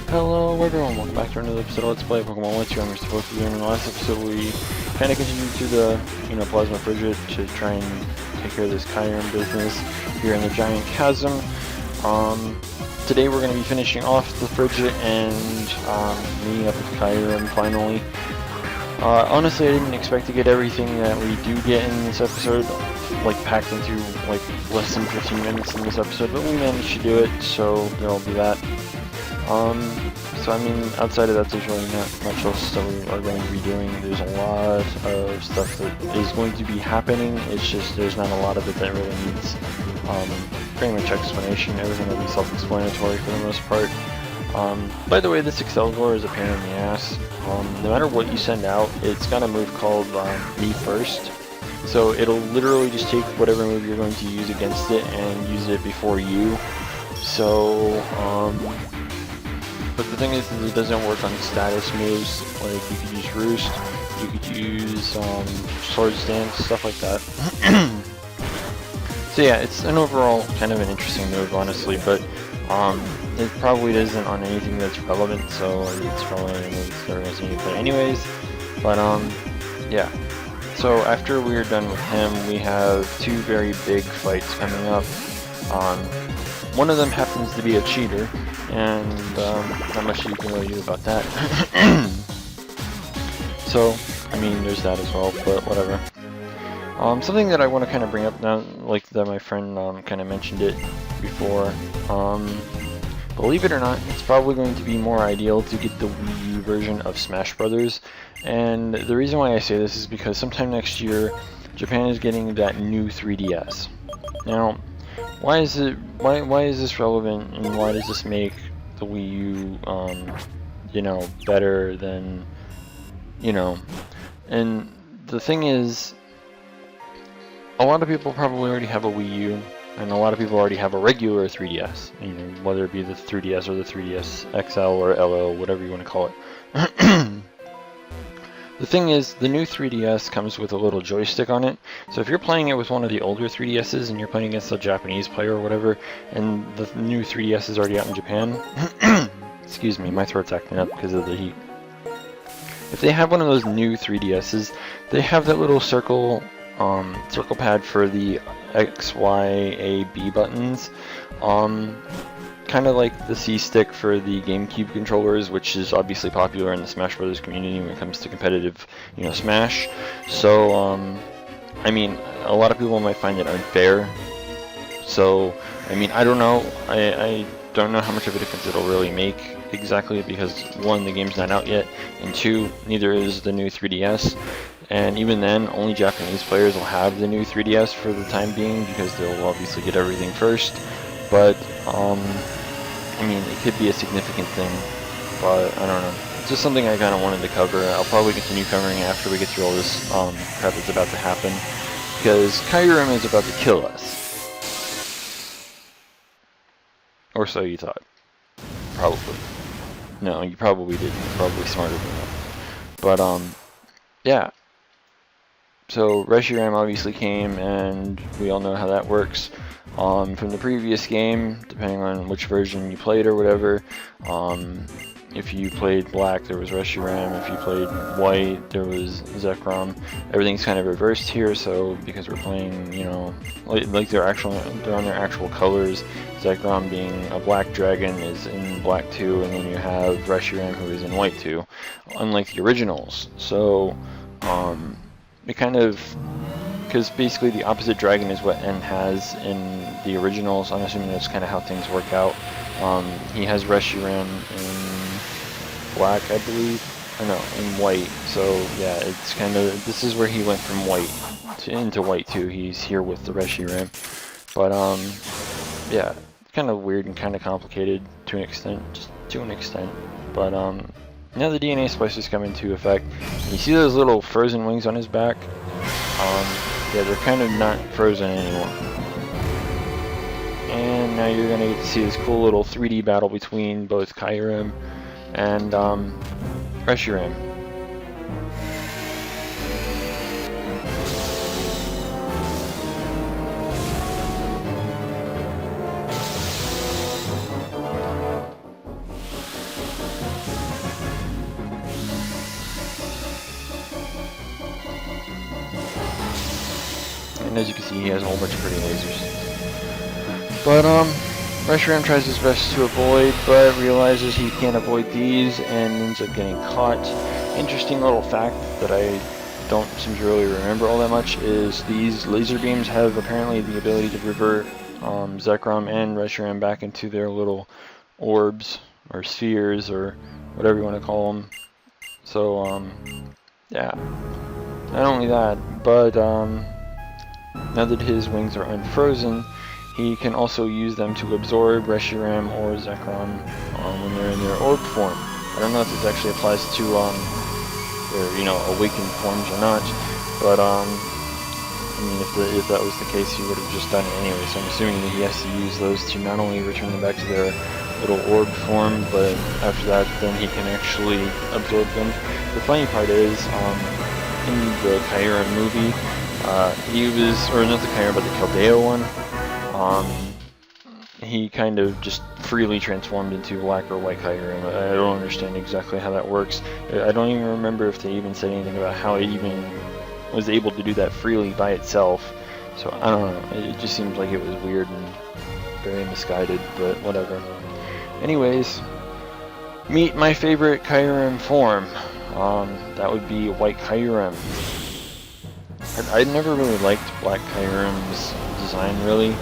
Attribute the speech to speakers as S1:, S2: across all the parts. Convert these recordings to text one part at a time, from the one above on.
S1: Hello everyone, welcome back to another episode of Let's Play Pokemon Let's Go. I'm supposed to be in the last episode we kind of continued to the, Plasma Frigid to try and take care of this Kyurem business here in the Giant Chasm. Today we're going to be finishing off the Frigid and meeting up with Kyurem finally. Honestly, I didn't expect to get everything that we do get in this episode, packed into, less than 15 minutes in this episode, but we managed to do it, so there'll be that. So I mean, outside of that, there's really not much else that we are going to be doing. There's a lot of stuff that is going to be happening, it's just there's not a lot of it that really needs, pretty much explanation. Everything will be self-explanatory for the most part. By the way, this Excelgor is a pain in the ass. No matter what you send out, it's got a move called Me First. So it'll literally just take whatever move you're going to use against it and use it before you. So, but the thing is that it doesn't work on status moves. Like, you could use Roost, you could use Sword Stance, stuff like that. So yeah, it's an overall kind of an interesting move, honestly, but it probably isn't on anything that's relevant, so it's probably a move that doesn't need to play anyways. But yeah. So after we're done with him, we have two very big fights coming up. One of them happens to be a cheater, and not much you can really do about that. So, I mean, there's that as well, but whatever. Something that I want to kind of bring up now, like that my friend kind of mentioned it before. Believe it or not, it's probably going to be more ideal to get the Wii U version of Smash Brothers. And the reason why I say this is because sometime next year, Japan is getting that new 3DS. Now, why is this relevant, and why does this make the Wii U, better than, and the thing is, a lot of people probably already have a Wii U, and a lot of people already have a regular 3DS, whether it be the 3DS or the 3DS XL or LL, whatever you want to call it. The thing is, the new 3DS comes with a little joystick on it, so if you're playing it with one of the older 3DSs and you're playing against a Japanese player or whatever, and the new 3DS is already out in Japan, excuse me, my throat's acting up because of the heat. If they have one of those new 3DSs, they have that little circle pad for the X, Y, A, B buttons, kind of like the C stick for the GameCube controllers, which is obviously popular in the Smash Brothers community when it comes to competitive, Smash. So, I mean, a lot of people might find it unfair. So, I mean, I don't know. I don't know how much of a difference it'll really make exactly, because one, the game's not out yet, and two, neither is the new 3DS. And even then, only Japanese players will have the new 3DS for the time being, because they'll obviously get everything first. But, I mean, it could be a significant thing, but I don't know. It's just something I kind of wanted to cover. I'll probably continue covering it after we get through all this crap that's about to happen, because Kyurem is about to kill us. Or so you thought. Probably. No, you probably didn't. You're probably smarter than that. But, yeah. So, Reshiram obviously came, and we all know how that works. From the previous game, depending on which version you played or whatever, if you played black, there was Reshiram. If you played white, there was Zekrom. Everything's kind of reversed here, so because we're playing, like they're on their actual colors. Zekrom being a black dragon is in black too, and then you have Reshiram who is in white too, unlike the originals. So, it kind of, because basically the opposite dragon is what N has in the originals. I'm assuming that's kind of how things work out. He has Reshiram in black, I believe. Or no, in white. So yeah, it's kind of, this is where he went from white into white too. He's here with the Reshiram. But yeah, kind of weird and kind of complicated to an extent, just to an extent. But now the DNA splicers come into effect. You see those little frozen wings on his back? Yeah, they're kind of not frozen anymore. And now you're going to get to see this cool little 3D battle between both Kyurem and Reshiram. And as you can see, he has a whole bunch of pretty lasers. But, Reshiram tries his best to avoid, but realizes he can't avoid these and ends up getting caught. Interesting little fact that I don't seem to really remember all that much is these laser beams have apparently the ability to revert Zekrom and Reshiram back into their little orbs or spheres or whatever you want to call them. So yeah, not only that, but now that his wings are unfrozen, he can also use them to absorb Reshiram or Zekrom when they're in their orb form. I don't know if this actually applies to their, you know, awakened forms or not, but I mean, if that was the case, he would have just done it anyway. So I'm assuming that he has to use those to not only return them back to their little orb form, but after that, then he can actually absorb them. The funny part is, in the Kyurem movie, he was, or not the Kyurem, but the Keldeo one, he kind of just freely transformed into black or white Kyurem. I don't understand exactly how that works. I don't even remember if they even said anything about how it even was able to do that freely by itself. So I don't know, it just seems like it was weird and very misguided, but whatever. Anyways, meet my favorite Kyurem form. That would be white Kyurem. I never really liked black Kyurem's design, really.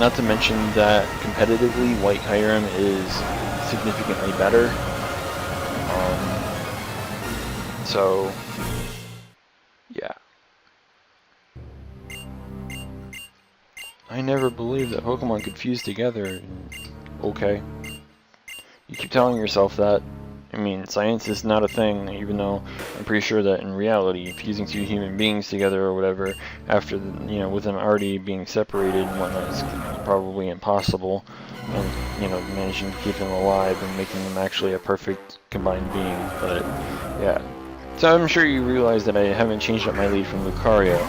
S1: Not to mention that competitively, white Kyurem is significantly better. So yeah. I never believed that Pokemon could fuse together. Okay. You keep telling yourself that. I mean, science is not a thing, even though I'm pretty sure that in reality, fusing two human beings together or whatever, after, you know, with them already being separated and whatnot, is probably impossible. And, you know, managing to keep them alive and making them actually a perfect combined being. But, yeah. So I'm sure you realize that I haven't changed up my lead from Lucario.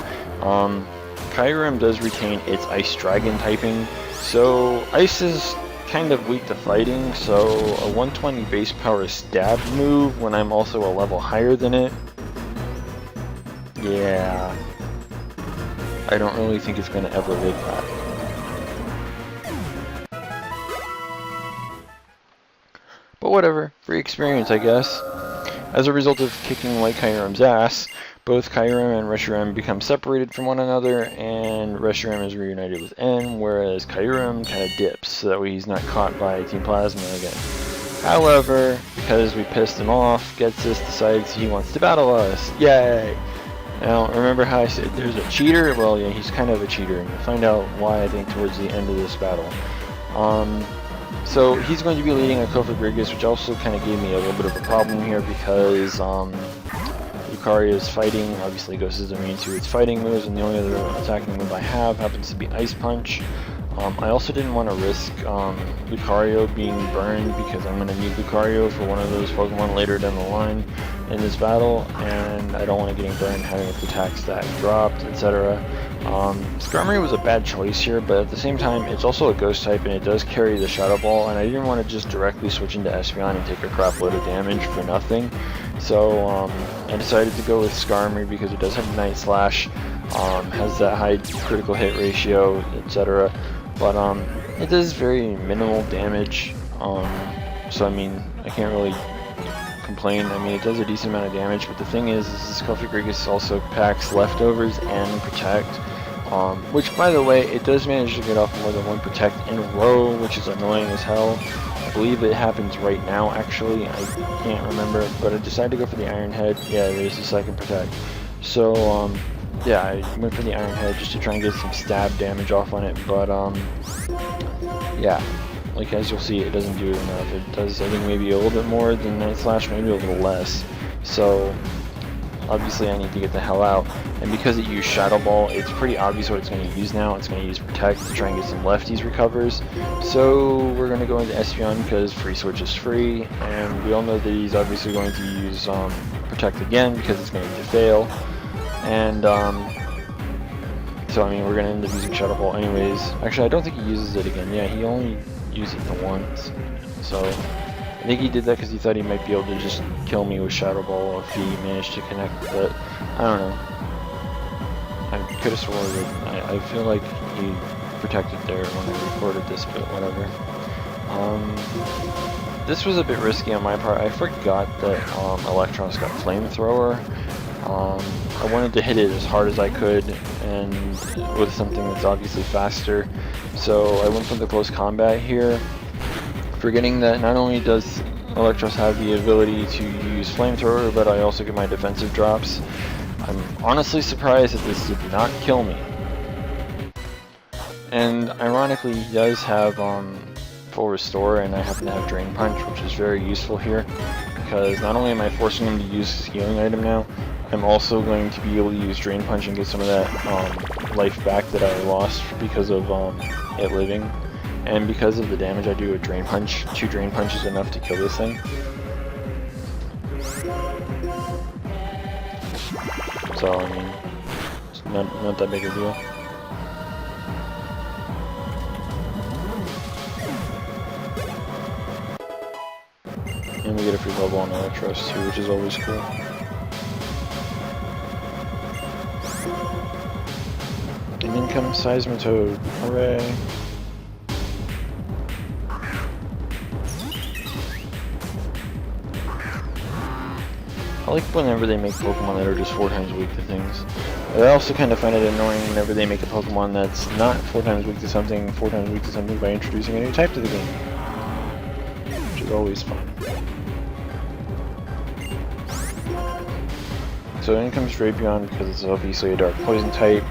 S1: Kyurem does retain its Ice Dragon typing, so Ice is kind of weak to fighting, so a 120 base power stab move when I'm also a level higher than it, yeah, I don't really think it's going to ever live that. But whatever, free experience, I guess. As a result of kicking White Kyurem's ass, both Kyurem and Reshiram become separated from one another, and Reshiram is reunited with N, whereas Kyurem kind of dips, so that way he's not caught by Team Plasma again. However, because we pissed him off, Getsis decides he wants to battle us. Yay! Now, remember how I said there's a cheater? Well, yeah, he's kind of a cheater, and we'll find out why, I think, towards the end of this battle. So he's going to be leading a Kofa-Grigus, which also kind of gave me a little bit of a problem here, because Lucario's fighting obviously Ghost is immune to its fighting moves, and the only other attacking move I have happens to be Ice Punch. I also didn't want to risk Lucario being burned, because I'm going to need Lucario for one of those Pokemon later down the line in this battle, and I don't want to get burned having its attack stat dropped, etc. Skarmory was a bad choice here, but at the same time, it's also a Ghost type, and it does carry the Shadow Ball, and I didn't want to just directly switch into Espeon and take a crap load of damage for nothing. So I decided to go with Skarmory because it does have Night Slash, has that high critical hit ratio, etc. But it does very minimal damage, so I mean, I can't really complain. I mean, it does a decent amount of damage, but the thing is this Kofa-Grigus also packs Leftovers and Protect, which, by the way, it does manage to get off more than one Protect in a row, which is annoying as hell. I believe it happens right now, actually. I can't remember, but I decided to go for the Iron Head. Yeah, there's the second Protect. So, yeah, I went for the Iron Head just to try and get some stab damage off on it, but, yeah. Like, as you'll see, it doesn't do enough. It does, I think, maybe a little bit more than Night Slash, maybe a little less. So, obviously I need to get the hell out. And because it used Shadow Ball, it's pretty obvious what it's going to use now. It's going to use Protect to try and get some lefties recovers. So, we're going to go into Espeon because Free Switch is free. And we all know that he's obviously going to use Protect again because it's going to fail. And, so, I mean, we're going to end up using Shadow Ball anyways. Actually, I don't think he uses it again. Yeah, he only used it for once. So, I think he did that because he thought he might be able to just kill me with Shadow Ball if he managed to connect, but I don't know. I could have sworn that I feel like he protected there when I recorded this, but whatever. This was a bit risky on my part. I forgot that Electron's got Flamethrower. I wanted to hit it as hard as I could, and with something that's obviously faster. So I went for the close combat here, forgetting that not only does Electros have the ability to use Flamethrower, but I also get my defensive drops. I'm honestly surprised that this did not kill me. And ironically, he does have full restore, and I happen to have Drain Punch, which is very useful here, because not only am I forcing him to use his healing item now, I'm also going to be able to use Drain Punch and get some of that life back that I lost because of it living. And because of the damage I do with Drain Punch, 2 Drain Punch is enough to kill this thing. So, I mean, it's not that big a deal. And we get a free level on Electros too, which is always cool. And then comes Seismitoad. Hooray! I like whenever they make Pokemon that are just 4 times weak to things. But I also kind of find it annoying whenever they make a Pokemon that's not 4 times weak to something, 4 times weak to something by introducing a new type to the game. Which is always fun. So in comes Drapion because it's obviously a dark poison type,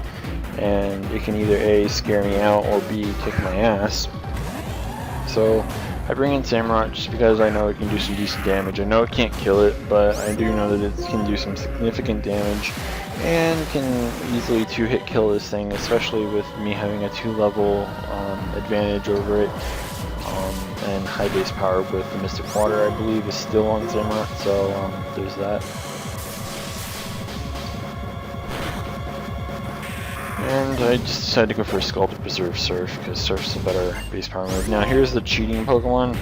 S1: and it can either A, scare me out, or B, kick my ass. So I bring in Samurott just because I know it can do some decent damage. I know it can't kill it, but I do know that it can do some significant damage and can easily 2-hit kill this thing, especially with me having a 2-level advantage over it. And high base power with the Mystic Water, I believe, is still on Samurott, so there's that. And I just decided to go for a Scalded Preserve Surf, because Surf's a better base power move. Now here's the cheating Pokemon.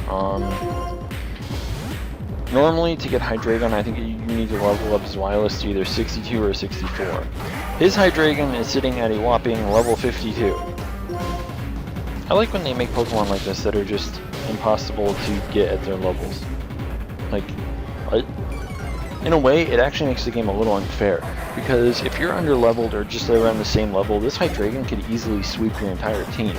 S1: Normally to get Hydreigon, I think you need to level up his Wireless to either 62 or 64. His Hydreigon is sitting at a whopping level 52. I like when they make Pokemon like this that are just impossible to get at their levels. Like, in a way, it actually makes the game a little unfair, because if you're under-leveled or just around the same level, this Hydreigon could easily sweep your entire team.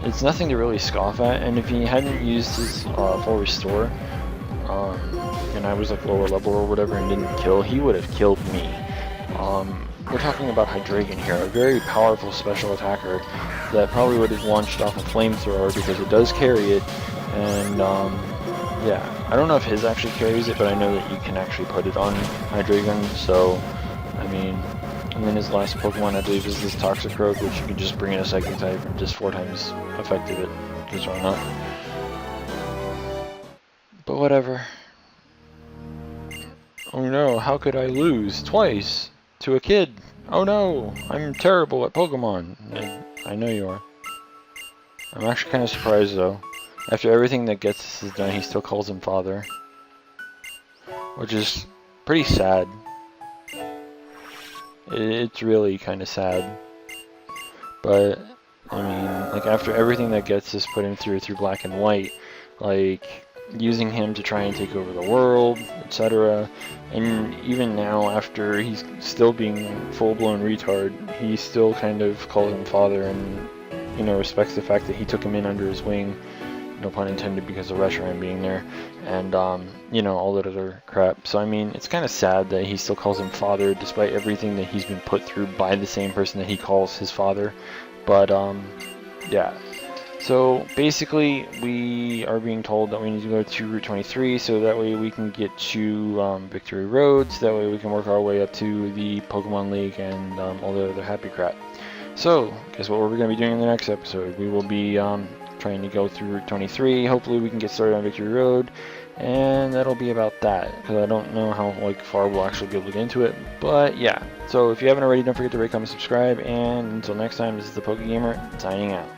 S1: It's nothing to really scoff at, and if he hadn't used his full restore, and I was like lower level or whatever and didn't kill, he would have killed me. We're talking about Hydreigon here, a very powerful special attacker that probably would have launched off a Flamethrower because it does carry it, and yeah, I don't know if his actually carries it, but I know that you can actually put it on Hydreigon, so, I mean, and then his last Pokemon, I believe, is this Toxicroak, which you can just bring in a Psychic type and just 4 times effective it, because why not? But whatever. Oh no, how could I lose twice to a kid? Oh no, I'm terrible at Pokemon. I know you are. I'm actually kind of surprised though. After everything that Ghetsis has done, he still calls him father. Which is pretty sad. It's really kind of sad. But, I mean, like after everything that Ghetsis put him through Black and White, like using him to try and take over the world, etc. And even now, after he's still being full-blown retard, he still kind of calls him father and, you know, respects the fact that he took him in under his wing. No pun intended, because of Reshiram being there, and you know, all that other crap. So I mean, it's kind of sad that he still calls him father, despite everything that he's been put through by the same person that he calls his father. But yeah. So basically, we are being told that we need to go to Route 23, so that way we can get to Victory Road, so that way we can work our way up to the Pokemon League and all the other happy crap. So, guess what we're going to be doing in the next episode? We will be trying to go through Route 23. Hopefully we can get started on Victory Road, and that'll be about that, because I don't know how far we'll actually be able to get into it. But yeah, so if you haven't already, don't forget to rate, comment, subscribe, and until next time, this is the PokeGamer signing out.